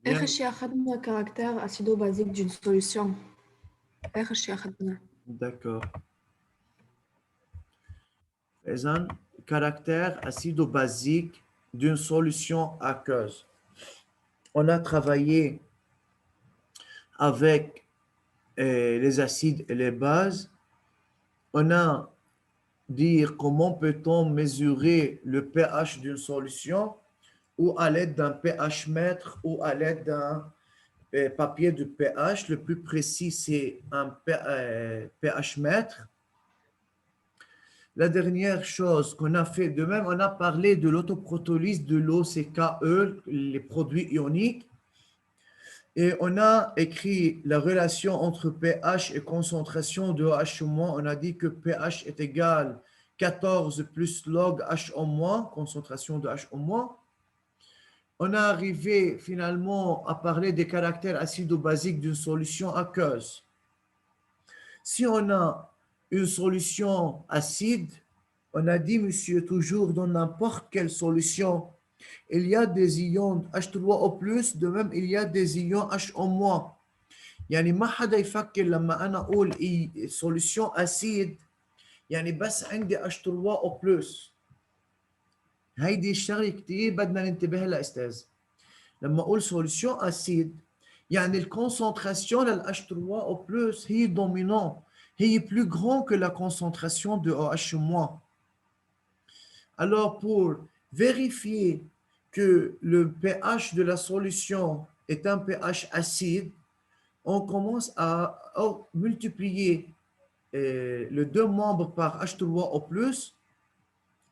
آخر يعني شي أخدنا كاركتير acido-basique d'une solution. آخر شي أخدناه. d'accord. إذن caractère acido-basique d'une solution aqueuse. On a travaillé avec les acides et les bases. On a dit comment peut-on mesurer le pH d'une solution ou à l'aide d'un pH mètre ou à l'aide d'un papier de pH. Le plus précis, c'est un pH mètre. La dernière chose qu'on a fait, de même, on a parlé de l'autoprotolyse de l'eau, c'est KE, les produits ioniques. Et on a écrit la relation entre pH et concentration de H-. On a dit que pH est égal 14 plus log H-, concentration de H-. On est arrivé finalement à parler des caractères acido-basiques d'une solution aqueuse. Si on a une solution acide, on a dit, monsieur, toujours dans n'importe quelle solution, il y a des ions H3O+, de même il y a des ions H-. يعني ما حدا يفكر لما أنا أقول solution acide يعني بس عندي H3O+. هيدي الشغلة كتير بدنا ننتبه لها أستاذ. لما أقول solution acide يعني الكونسنتراسيون لل H3O+, هي dominant, هي plus grand que la concentration de OH-. Alors, pour vérifier que le pH de la solution est un pH acide, on commence à multiplier les deux membres par H3O+,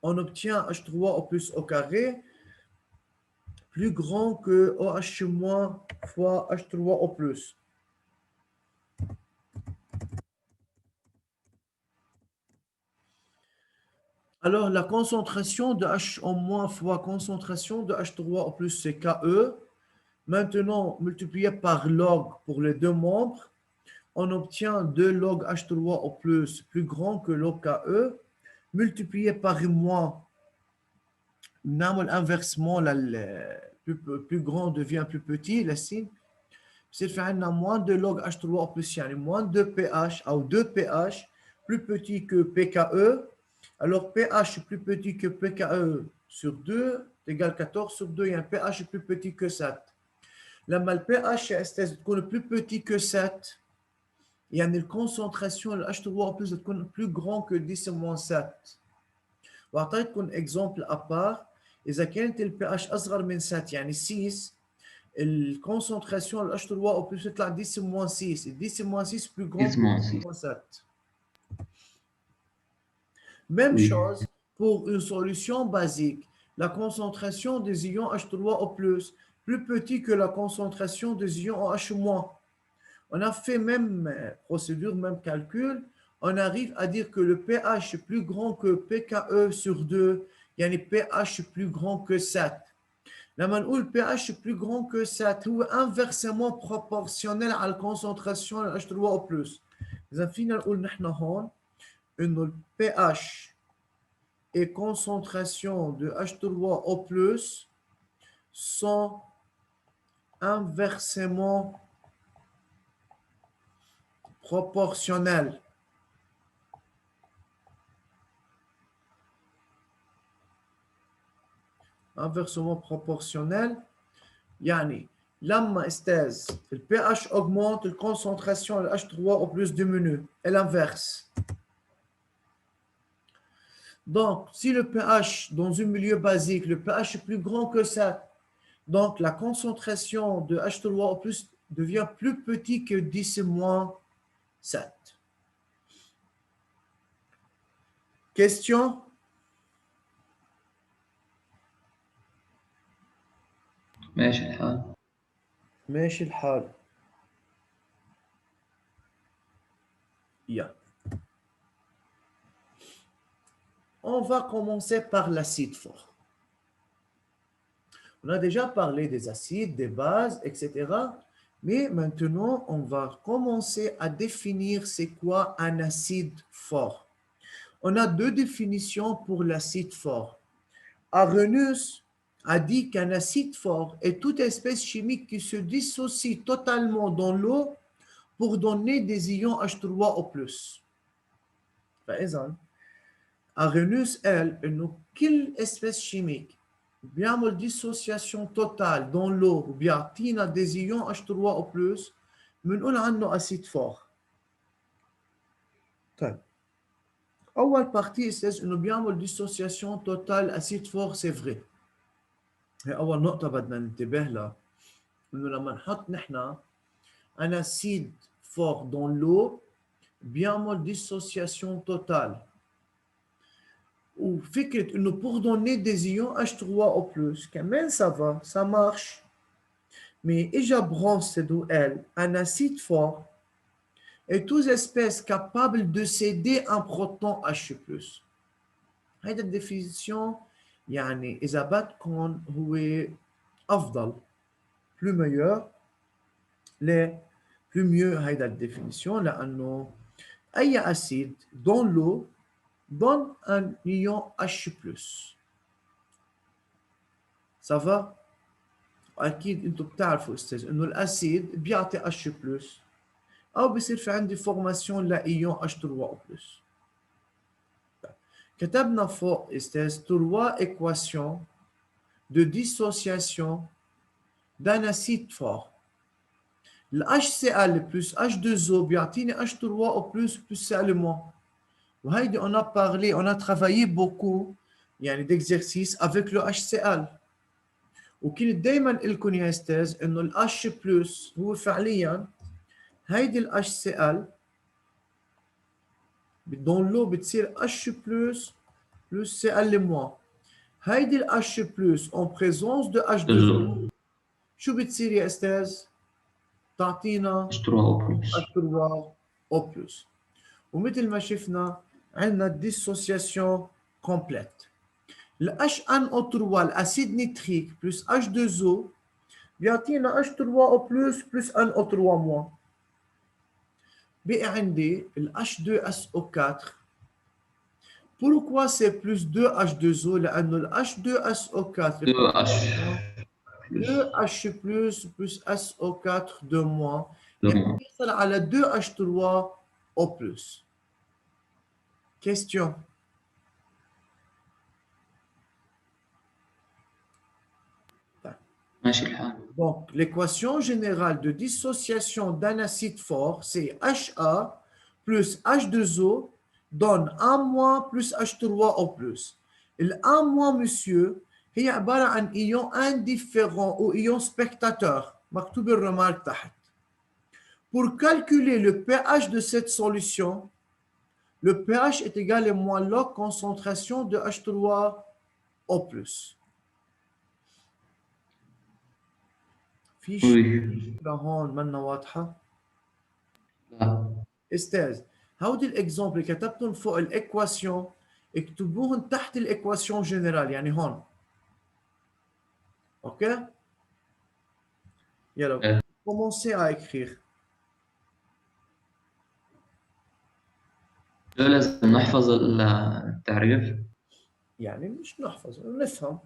on obtient H3O+ au carré plus grand que OH- fois H3O+. Alors, la concentration de H- fois concentration de H3O+, c'est KE. Maintenant, multiplié par log pour les deux membres, on obtient 2 log H3O+, plus grand que log KE, multiplié par moins. Inversement, le plus grand devient plus petit, la signe. C'est fait moins de log H3O+, يعني moins de pH, ou 2 pH, plus petit que pKe. Alors, pH plus petit que pKe sur 2 égale 14 sur 2, il y a un pH plus petit que 7. لما ال pH تكون plus petit que 7, يعني الكونسنتراسيون ال H3O+ تكون plus grand que 10-7. واعطيتكم اكزامبل ابار، اذا كانت ال pH اصغر من 7 يعني 6، الكونسنتراسيون ال H3O+ تطلع 10-6، 10-6 plus grand que 10-7. Même Oui. chose pour une solution basique. La concentration des ions H3O+, plus petit que la concentration des ions OH-. On a fait même procédure, même calcul, on arrive à dire que le pH est plus grand que pKe sur 2, il y a un pH plus grand que 7. لما نقول pH plus grand que 7 هو inversement proportionnel à la concentration de H3O+. إذا فينا نقول نحن هون إنه ال pH et concentration de H3O+ sont inversement proportionnels. Inversement proportionnel, يعني لما استاذ le pH augmente, la concentration de H3O+ diminue, et l'inverse. Donc, si le pH dans un milieu basique, le pH est plus grand que ça, donc la concentration de H3O+ devient plus petit que 10-7. Question? ماشي الحال. ماشي الحال. Yeah. On va commencer par l'acide fort. On a déjà parlé des acides, des bases, etc. Mais maintenant, on va commencer à définir c'est quoi un acide fort. On a deux définitions pour l'acide fort. Arrhenius a dit qu'un acide fort est toute espèce chimique qui se dissocie totalement dans l'eau pour donner des ions H3O+. فإذا Arrhenius قال إنه كل espèce chimique بيعمل dissociation totale dans l'eau وبيعطينا des ions H3O+, بنقول عنه acide fort. طيب أول partie says إنه بيعمل dissociation totale acide fort, c'est vrai. هي أول نقطة بدنا ننتبه لها، إنه لما نحط نحن un acide fort dans l'eau بيعمل dissociation totale. وفكرة إنه pour donner des ions H3O+, كمان ça va, ça marche. Mais إجا Bronsted وقال un acide fort est toute espèce capable de céder un proton H+. هيدا الديفينيسيون يعني إذا بدكم هو أفضل plus meilleur ليه plus mieux هيدا الديفينيسيون لأنه أي acide dans l'eau donne un ion H+. Ça va؟ أكيد أنتم بتعرفوا أستاذ إنه الأسيد بيعطي H+. أو بصير في عندي فورماسيون لإيون H3O+. كتبنا فوق أستاذ 3 équations de dissociation d'un acide fort. Le HCl plus H2O بيعطيني H3O+, plus Cl-. وهيدي on a parlé, on a travaillé beaucoup يعني d'exercices avec le HCl. وكنت دايما لكم يا استاذ انه ال H+ هو فعليا هيدي ال HCl dans l'eau بتصير H+ plus Cl-. هيدي ال H+ en présence de H2O شو بتصير يا استاذ؟ تعطينا H3O+. ومثل ما شفنا عندنا dissociation complète. Le H1O3 l'acide nitrique plus H2O بيعطينا H3O+, plus NO3-. بقي عندي ال H2SO4. Pourquoi c'est plus 2H2O؟ لأنه ال H2SO4 2H plus SO4 2- يعني بيحصل على 2H3O+. Question. ماشي الحال. Donc, l'équation générale de dissociation d'un acide fort, c'est HA plus H2O donne 1- plus H3O+. Le 1-, monsieur, هي عبارة عن ion indifférent ou ion spectateur. مكتوب الرمال تحت. Pour calculer le pH de cette solution, le pH est égal à moins log concentration de H3O+. في شيء هون منا واضحة؟ لا. استاذ هودي الاكزامبل اللي كتبتهم فوق الايكواسيون اكتبوهم تحت الايكواسيون جنرال يعني هون. اوكي؟ يلا commencez à écrire. لازم نحفظ التعريف. يعني مش نحفظ نفهم.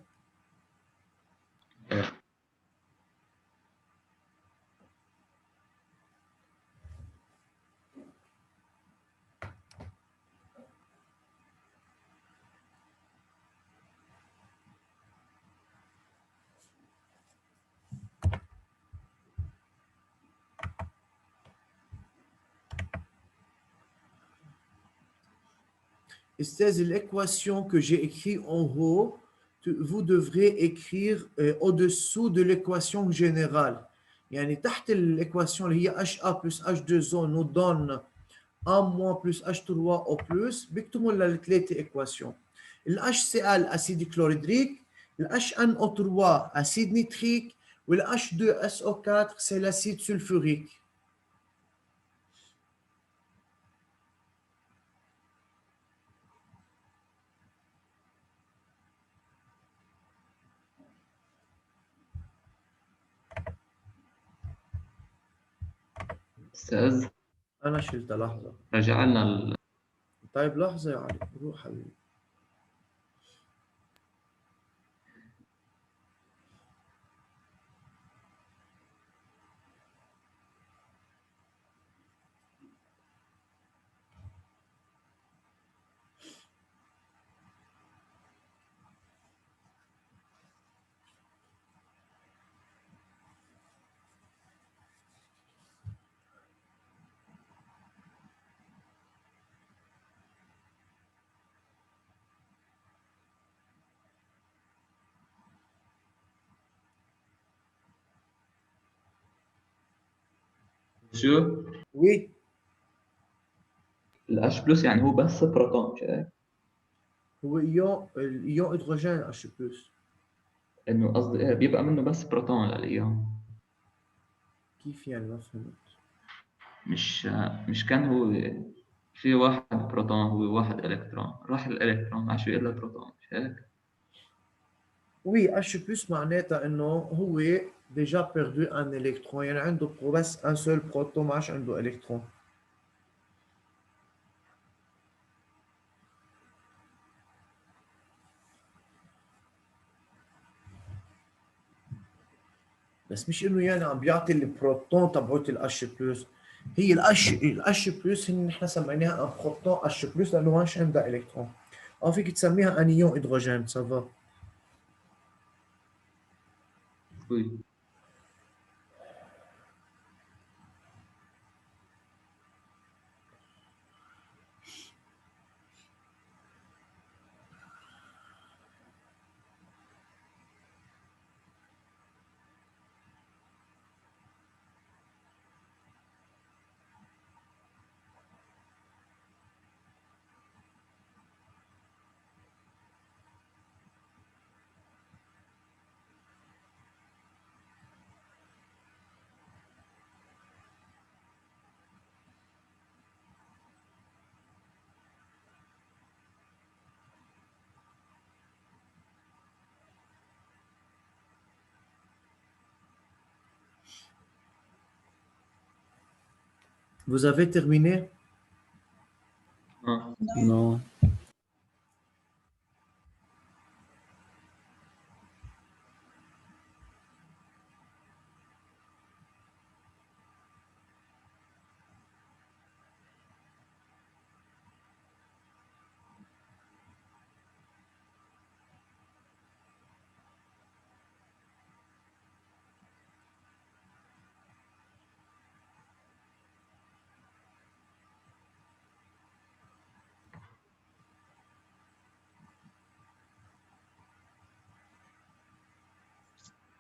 C'est l'équation que j'ai écrite en haut, vous devrez écrire au-dessous de l'équation générale. يعني تحت l'équation اللي هي HA plus H2O nous donne 1- plus H3O+, بيكتبوا لنا الثلاثة équations. ال HCl acide chlorhydrique, le HNO3 acide nitrique, et le H2SO4 c'est l'acide sulfurique. أستاذ أنا شلت لحظة. رجع لنا طيب لحظة يا علي، روح حبيبي. مسيو Oui, الاتش بلس يعني هو بس بروتون مش هيك؟ هو الإيون هيدروجين H+. انه قصدي ايه بيبقى منه بس بروتون للايون. كيف يعني ما فهمت؟ مش كان هو في واحد بروتون هو واحد الكترون، راح الالكترون ما عادش الا بروتون مش هيك؟ Oui, H+, معناتها إنه هو déjà perdu un électron. يعني عنده بس un seul proton ما عادش عنده électron. بس مش إنه يعني عم بيعطي البروتون تبعوت الH+. هي الH+, هن نحن سميناها un proton H+, لأنه ما عادش عندها électron. أو فيك تسميها un ion hydrogène, ça va. وي. Vous avez terminé? اه Non.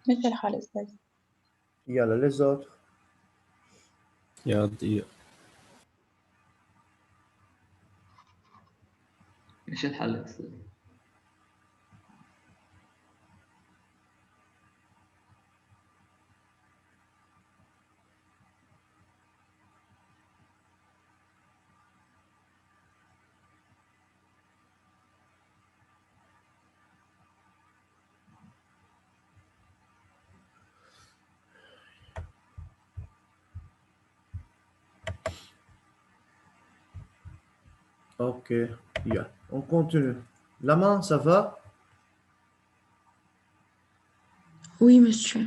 ماشي الحال أستاذ. يلا les autres. يا ضيق. مش الحل يا أستاذ. Ok, yeah. On continue. La main, ça va? Oui, monsieur.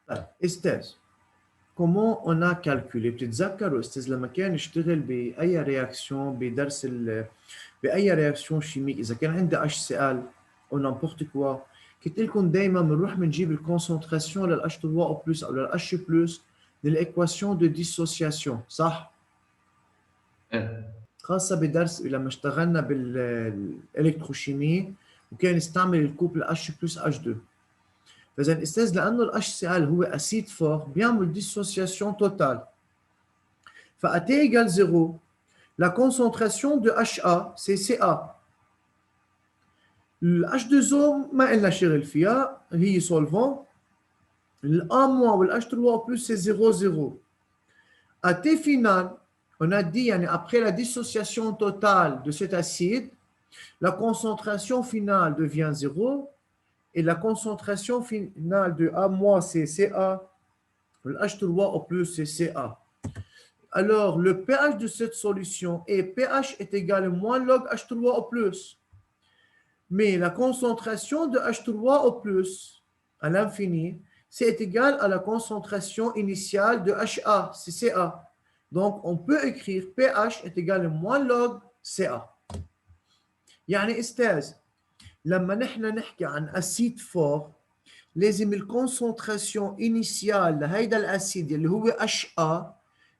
طيب استاذ، comment on a calculé؟ بتتذكروا استاذ لما كان يشتغل باي رياكسيون بدرس باي رياكسيون شيميك، اذا كان عندي HCl او n'importe quoi، قلت لكم دائما بنروح بنجيب الكونسنتراسيون لل H3O بلس او لل H بلس للايكواسيون دو ديسوسياسيون، صح؟ ايه خاصة بدرس لما اشتغلنا بالالكتروشيمي وكان يستعمل الكوبل H بلس H2. فإذا أستاذ لأنه ال HCl هو أسيد فور بيعمل ديسوسياسيون توتال. فA T égale 0, la concentration de HA c'est Ca. ال H2O ما إلنا شغل فيها، هي solvant. ال A- وال H3O+ c'est 0, 0. À T final, on a dit après la dissociation totale de cet acide, la concentration finale devient 0 et la concentration finale de A- c'est Ca, le H3O+, c'est Ca. Alors, le pH de cette solution est pH est égal à moins log H3O+. Mais la concentration de H3O+, à l'infini, c'est égal à la concentration initiale de HA, c'est Ca. Donc, on peut écrire pH est égal à moins log Ca. يعني استاذ لما نحن نحكي عن اسيد فور لازم الكونسنتراسيون انيسيال لهيدا الاسيد اللي هو HA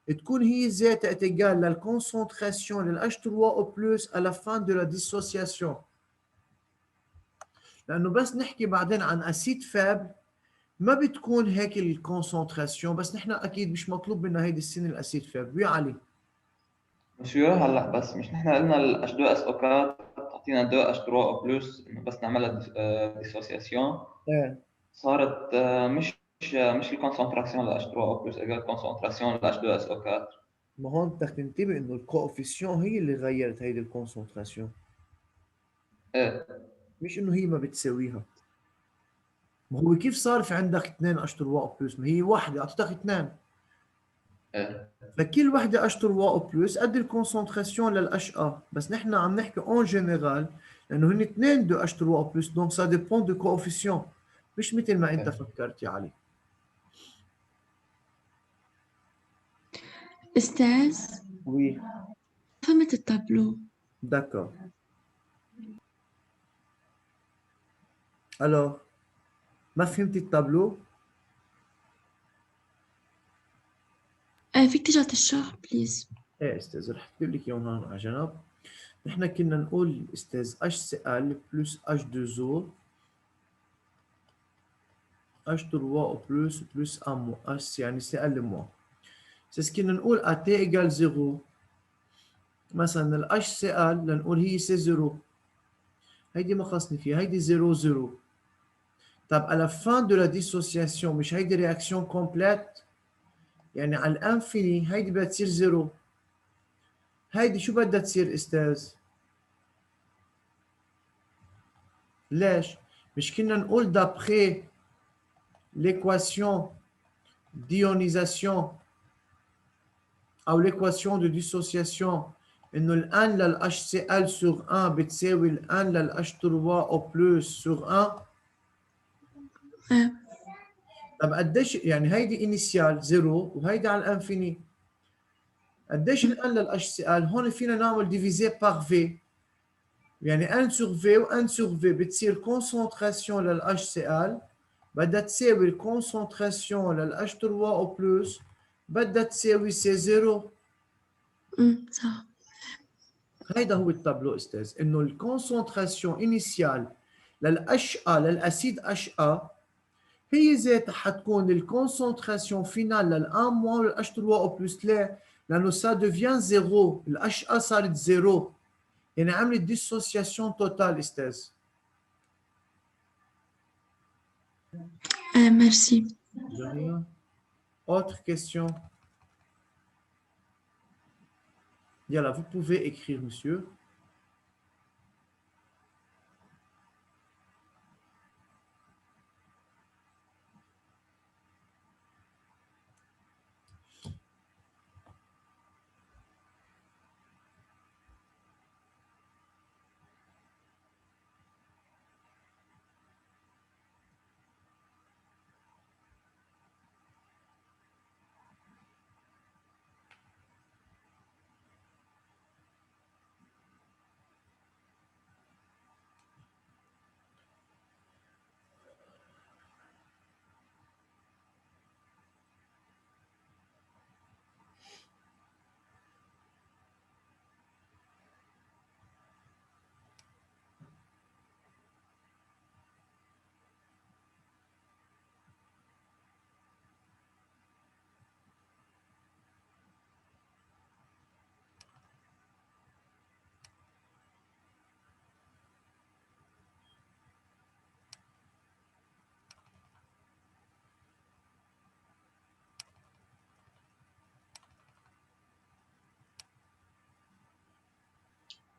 تكون هي ذاتها تيجال للكونسنتراسيون لل H3O+ à la fin de la dissociation. لأنه بس نحكي بعدين عن أسيد فاب ما بتكون هيك الكونسنتراسيون، بس نحن أكيد مش مطلوب منا هيدي السنة الأسيد فاب. يا علي مسيو هلا بس مش نحن قلنا ال H2S اوكات تعطينا 2 H3O بلس انه بس نعملها ديسوسياسيون ايه صارت مش الكونسنتراسيون ل H3O بلس ايجال كونسنتراسيون ل H2S اوكات. ما هون بدك تنتبه إنه الكوفيسيون هي اللي غيرت هيدي الكونسنتراسيون، ايه مش إنه هي ما بتساويها. ما هو كيف صار في عندك 2 أشطر واو بلس؟ ما هي واحدة أعطتك 2، ايه فكل وحدة أشطر واو بلس قد الكونسنتراسيون للأش أ، بس نحن عم نحكي أون جينيرال لأنه هن 2 دو أشطر واو بلس، دونك سا ديبون دو كوفيسيون، مش مثل ما أنت فكرت يا علي. أستاذ وي فهمت التابلو. داكور. ألوغ ما فهمتي التابلو؟ فيك ترجع تشرح بليز؟ ايه استاذ رح اكتب لك اياهم هون على جنب. نحن كنا نقول استاذ اتش سي ال بلس اتش 2 او اتش 3 او بلس ام اس يعني سي ال مو. استاذ كنا نقول ا تي ايجال 0 مثلا الاتش سي ال لنقول هي سي 0، هيدي ما خصني فيها، هيدي 0 0. طب à la fin de la dissociation مش هيدي رياكسيون كومبليت؟ يعني على الانفيني هيدي بدها تصير 0، هيدي شو بدها تصير استاذ؟ ليش؟ مش كنا نقول d'après l'équation d'ionisation ou l'équation de dissociation انه ال 1 لل HCl sur 1 بتساوي ال 1 لل H3O plus sur 1. آه. طب قديش يعني هيدي انيشيال 0 وهيدي على الانفيني، قديش ال 1 لل HCl؟ هون فينا نعمل ديفيزي بار في، يعني 1 sur V و 1 sur V بتصير كونسنتراسيون لل HCl بدها تساوي الكونسنتراسيون لل H3O plus بدها تساوي سي 0. صح. هيدا هو التابلو استاذ، انه الكونسنتراسيون انيشيال للأش A للأسيد أش A هي ذاتها حتكون الكونسنتراسيون فينال للأن موان والأش 3 أو بلس. ليه؟ لأنه سا ديفيان زيرو، الأش A صارت زيرو، يعني عملت ديسوسياسيون توتال استاذ. ميرسي. De rien. Autre question? Yalla, vous pouvez écrire, monsieur.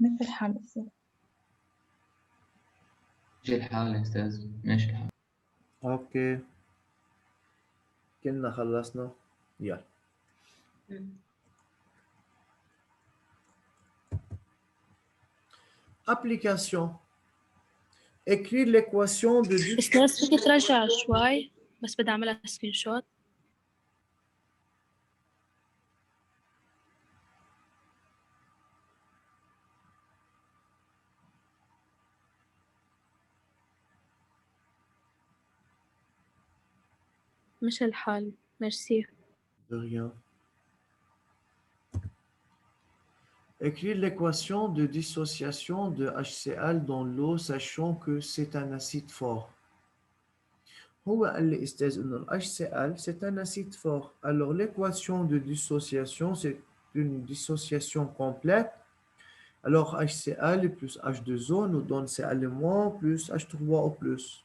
مثل الحال أستاذ. ماشي الحال يا استاذ ماشي الحال. اوكي كنا خلصنا. يلا. Application. Écrire l'équation de أستاذ فيك ترجع شوي بس بدي أعملها سكرين شوت. مش الحال ميرسي. De rien. Écrire l'équation de dissociation de HCl dans l'eau, sachant que c'est un acide fort. هو قال لي استاذ انه ال HCl c'est un acide fort. Alors l'équation de dissociation c'est une dissociation complète. Alors HCl plus H2O nous donne Cl- plus H3O+.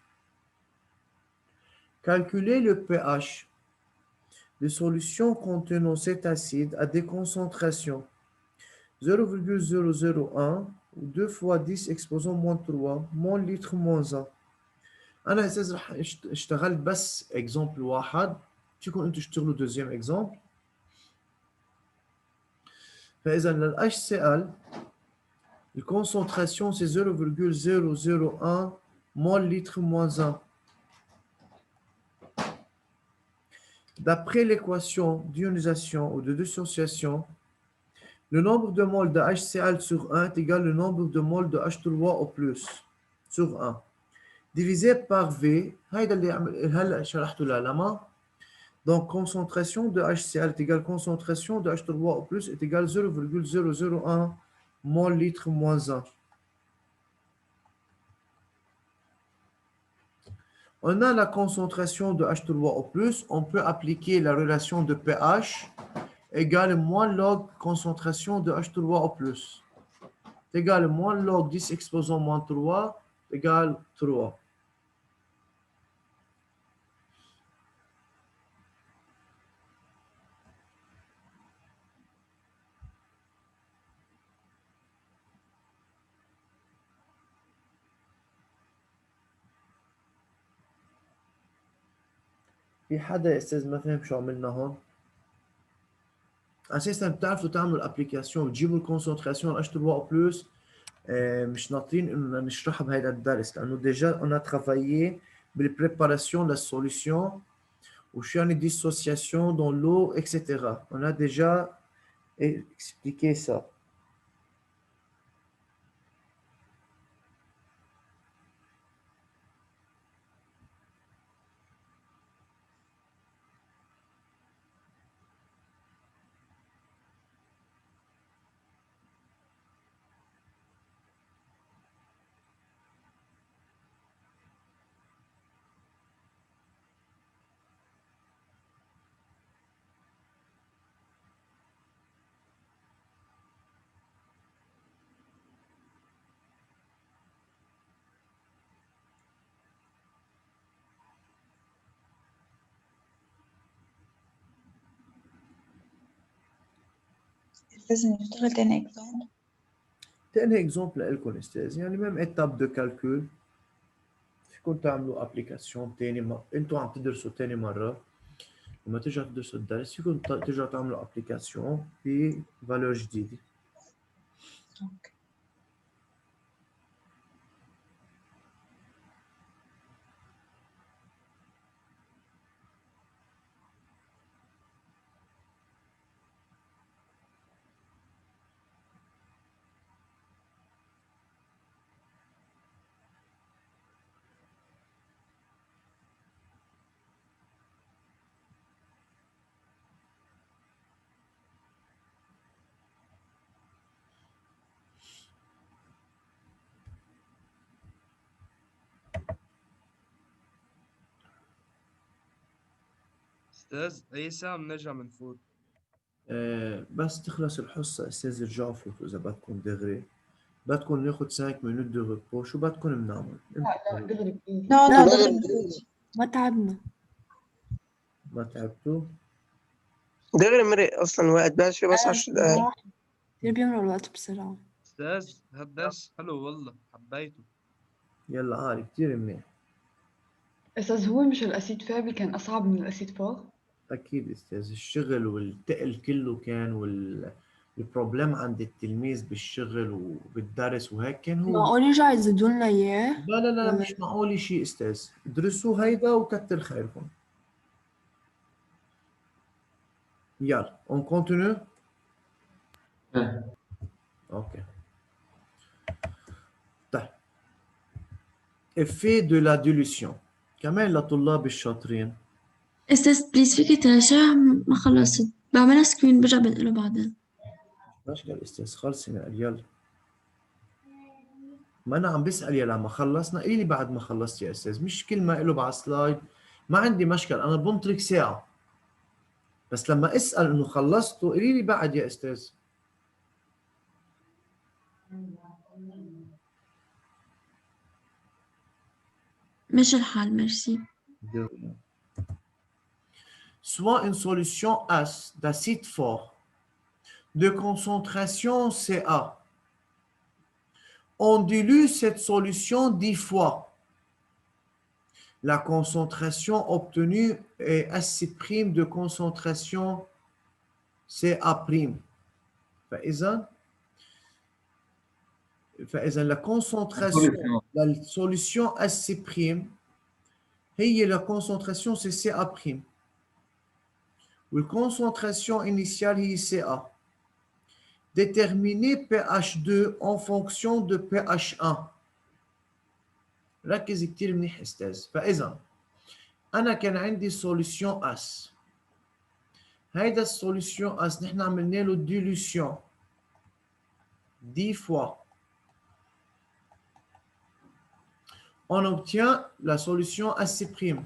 Calculer le pH des solutions contenant cet acide à des concentrations 0,001 ou 2 fois 10 exposant moins 3 mol litre moins 1. أنا أستاذ رح اشتغلت بس exemple واحد، فيكم أنتم تشتغلوا deuxième exemple. فإذا لل HCl la concentration c'est 0,001 mol litre moins 1. D'après l'équation d'ionisation ou de dissociation, le nombre de moles de HCl sur 1 est égal au nombre de moles de H3O+ sur 1. Divisé par V, هيدا اللي هلا شرحته لما. Donc concentration de HCl est égale concentration de H3O+ est égale 0,001 mol litre moins 1. On a la concentration de H3O+, on peut appliquer la relation de pH égale moins log concentration de H3O+. Égale moins log 10 exposant moins 3 égale 3. في حدا يا استاذ ما فهم شو عملنا هون؟ اساسا بتعرفوا تعملوا الابليكاسيون بتجيبوا الكونسنتراسيون H3O+، مش ناطرين انه نشرحها بهيدا الدرس لانه ديجا on a travaillé بالpréparations de la solution وشو يعني dissociation dans l'eau etc. On a déjà expliqué ça. لازم نشتغل تاني إكزامبل. تاني اكزومبل لكم استاذ، يعني ميم ايتاب دو كالكول فيكم تعملوا ابليكاسيون تاني انتم عم تدرسوا تاني مره، لما ترجعوا تدرسوا الدرس فيكم ترجعوا تعملوا ابليكاسيون بفالور جديده. أوكي. أستاذ أي ساعة بنرجع بنفوت؟ بس تخلص الحصه استاذ ارجعوا فوتوا اذا بدكم دغري، بدكم ناخذ 5 minutes de repos، شو بدكم بنعمل؟ لا دغري بليز. لا لا دغري دغري نفوت. ما تعبنا. ما تعبتوا؟ دغري مرق اصلا الوقت بس شوي بس 10 دقايق. كثير بيمرق الوقت بسرعة. أستاذ هالدرس حلو والله حبيته. يلا عالي كثير منيح. أستاذ هو مش الأسيد فابي كان أصعب من الأسيد فور؟ أكيد أستاذ، الشغل والتقل كله كان والبروبلم عند التلميذ بالشغل وبالدرس وهيك كان هو. معقول يرجع يزيدوا لنا إياه؟ لا لا لا مش معقول شيء أستاذ، ادرسوا هيدا وكتر خيركم. يلا on continue. Ok. طيب effet de la dilution كمان لطلاب الشاطرين. استاذ بليز فيك تراجع، ما خلصت بعملها سكرين برجع بنقله بعدين. مشكلة الاستاذ خلصنا قال يلا. ما انا عم بسأل يلا ما خلصنا، قولي لي بعد ما خلصت يا استاذ، مش كل ما له بعد سلايد. ما عندي مشكل، انا بنطرك ساعة، بس لما اسأل انه خلصته قولي لي بعد يا استاذ. ماشي الحال، ميرسي. Soit une solution H d'acide fort de concentration Ca. On dilue cette solution 10 fois. La concentration obtenue est acide prime de concentration Ca'. فإذا la concentration la solution acide prime هي la concentration c'est Ca'. La concentration initiale هي Ca. Déterminer pH2 en fonction de pH1. ركز كتير منيح استاذ. فإذا أنا كان عندي solution S. هيدا السوليسيون S نحن عملنا له dilution 10 fois. On obtient la solution acide prime.